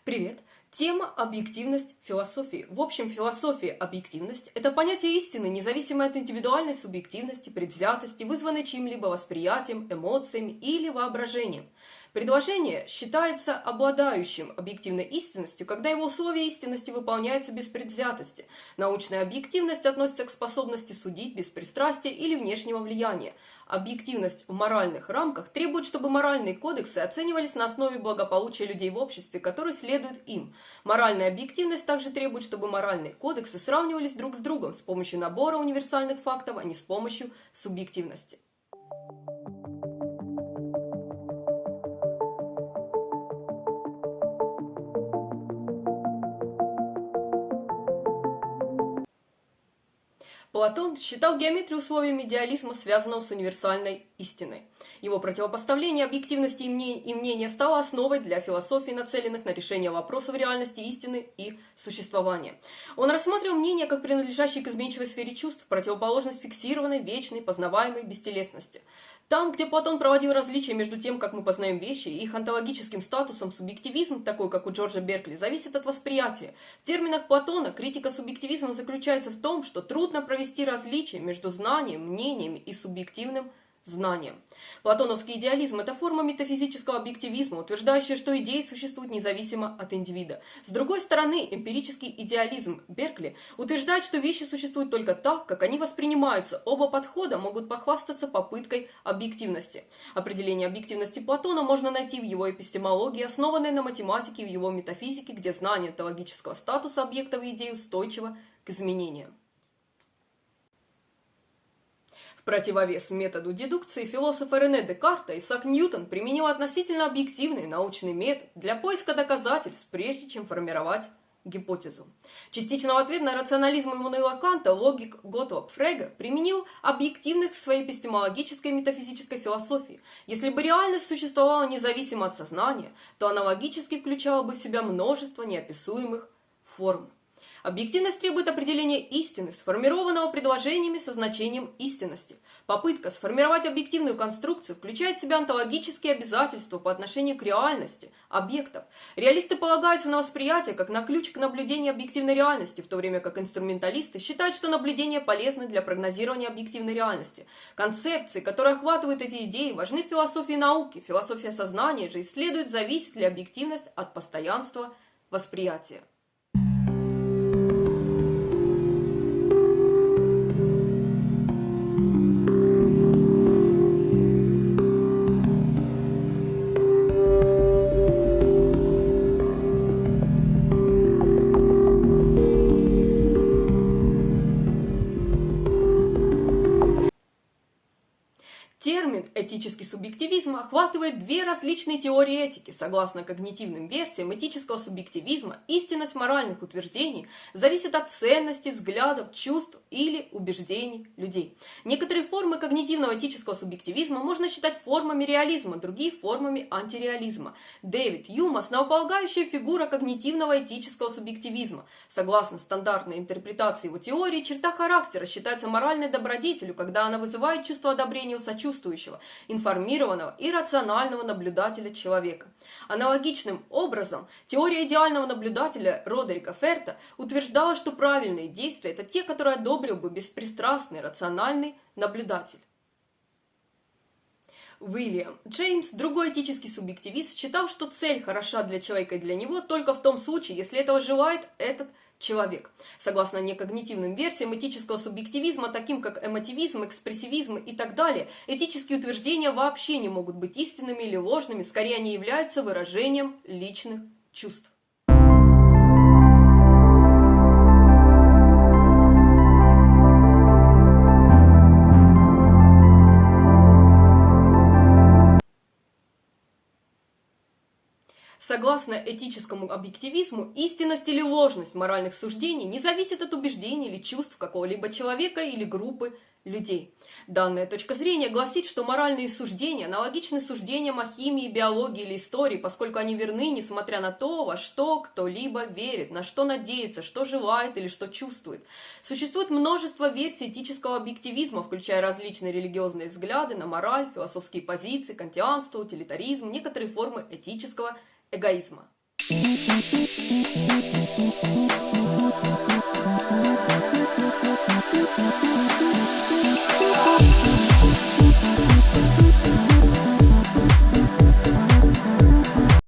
Привет! Тема «Объективность философии». В общем, философия «объективность» – это понятие истины, независимое от индивидуальной субъективности, предвзятости, вызванной чьим-либо восприятием, эмоциями или воображением. Предложение считается обладающим объективной истинностью, когда его условия истинности выполняются без предвзятости. Научная объективность относится к способности судить без пристрастия или внешнего влияния. Объективность в моральных рамках требует, чтобы моральные кодексы оценивались на основе благополучия людей в обществе, которые следуют им. Моральная объективность также требует, чтобы моральные кодексы сравнивались друг с другом с помощью набора универсальных фактов, а не с помощью субъективности. Платон считал геометрию условием идеализма, связанного с универсальной истиной. Его противопоставление объективности и мнения стало основой для философий, нацеленных на решение вопросов реальности, истины и существования. Он рассматривал мнения как принадлежащие к изменчивой сфере чувств, противоположность фиксированной, вечной, познаваемой бестелесности. Там, где Платон проводил различия между тем, как мы познаем вещи, и их онтологическим статусом, субъективизм, такой как у Джорджа Беркли, зависит от восприятия. В терминах Платона критика субъективизма заключается в том, что трудно провести различие между знанием, мнениями и субъективным знанием. Платоновский идеализм – это форма метафизического объективизма, утверждающая, что идеи существуют независимо от индивида. С другой стороны, эмпирический идеализм Беркли утверждает, что вещи существуют только так, как они воспринимаются. Оба подхода могут похвастаться попыткой объективности. Определение объективности Платона можно найти в его эпистемологии, основанной на математике и в его метафизике, где знание онтологического статуса объектов и идей устойчиво к изменениям. В противовес методу дедукции философа Рене Декарта Исаак Ньютон применил относительно объективный научный метод для поиска доказательств, прежде чем формировать гипотезу. Частично в ответ на рационализм Иммануила Канта логик Готтлоб Фреге применил объективность к своей эпистемологической и метафизической философии. Если бы реальность существовала независимо от сознания, то аналогически включала бы в себя множество неописуемых форм. Объективность требует определения истины, сформированного предложениями со значением истинности. Попытка сформировать объективную конструкцию включает в себя онтологические обязательства по отношению к реальности объектов. Реалисты полагаются на восприятие как на ключ к наблюдению объективной реальности, в то время как инструменталисты считают, что наблюдения полезны для прогнозирования объективной реальности. Концепции, которые охватывают эти идеи, важны в философии науки. Философия сознания же исследует, зависит ли объективность от постоянства восприятия. Термин «этический субъективизм» охватывает две различные теории этики. Согласно когнитивным версиям этического субъективизма, истинность моральных утверждений зависит от ценностей, взглядов, чувств или убеждений людей. Некоторые формы когнитивного этического субъективизма можно считать формами реализма, другие – формами антиреализма. Дэвид Юм – основополагающая фигура когнитивного этического субъективизма. Согласно стандартной интерпретации его теории, черта характера считается моральной добродетелью, когда она вызывает чувство одобрения у сочувствующего, информированного и рационального наблюдателя человека. Аналогичным образом, теория идеального наблюдателя Родерика Ферта утверждала, что правильные действия – это те, которые одобрил бы беспристрастный, рациональный наблюдатель. Уильям Джеймс, другой этический субъективист, считал, что цель хороша для человека и для него только в том случае, если этого желает этот человек. Согласно некогнитивным версиям этического субъективизма, таким как эмотивизм, экспрессивизм и так далее, этические утверждения вообще не могут быть истинными или ложными, скорее они являются выражением личных чувств. Согласно этическому объективизму, истинность или ложность моральных суждений не зависит от убеждений или чувств какого-либо человека или группы людей. Данная точка зрения гласит, что моральные суждения аналогичны суждениям о химии, биологии или истории, поскольку они верны, несмотря на то, во что кто-либо верит, на что надеется, что желает или что чувствует. Существует множество версий этического объективизма, включая различные религиозные взгляды на мораль, философские позиции, кантианство, утилитаризм, некоторые формы этического эгоизма.